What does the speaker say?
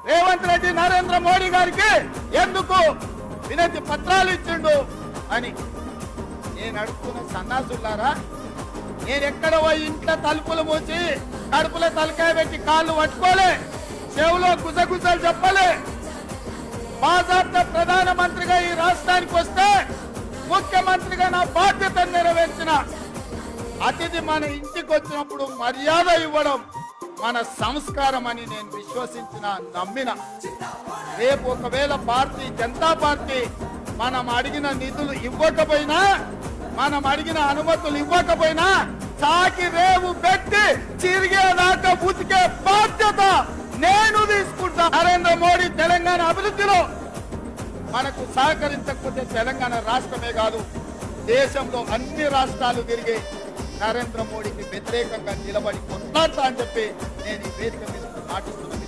రేవంత్ రెడ్డి నరేంద్ర మోడీ గారికి ఎందుకు వినతి పత్రాలు ఇచ్చిండు అని. నేను అడుగుతున్న సన్నాసులారా, నేను ఎక్కడ పోయి ఇంట్లో తలుపులు మూసి కడుపులో తలకాయ పెట్టి కాళ్ళు పట్టుకోలే, చెవులో గుసగుసలు చెప్పలే. బాజాప్తా ప్రధానమంత్రిగా ఈ రాష్ట్రానికి వస్తే ముఖ్యమంత్రిగా నా బాధ్యతను నెరవేర్చిన అతిథి మన ఇంటికి వచ్చినప్పుడు మర్యాద ఇవ్వడం మన సంస్కారం అని నేను విశ్వసించిన, నమ్మిన. రేపు ఒకవేళ భారతీయ జనతా పార్టీ మనం అడిగిన నిధులు ఇవ్వకపోయినా, మనం అడిగిన అనుమతులు ఇవ్వకపోయినా చాకి రేవు పెట్టి చిరిగేదాకా ఉతికే బాధ్యత నేను తీసుకుంటా. నరేంద్ర మోడీ తెలంగాణ అభివృద్ధిలో మనకు సహకరించకపోతే తెలంగాణ రాష్ట్రమే కాదు, దేశంలో అన్ని రాష్ట్రాలు తిరిగి నరేంద్ర మోడీకి వ్యతిరేకంగా నిలబడి కొట్లాడతా అని చెప్పి నేను ఈ వేదిక మీద మాటిస్తున్నాను.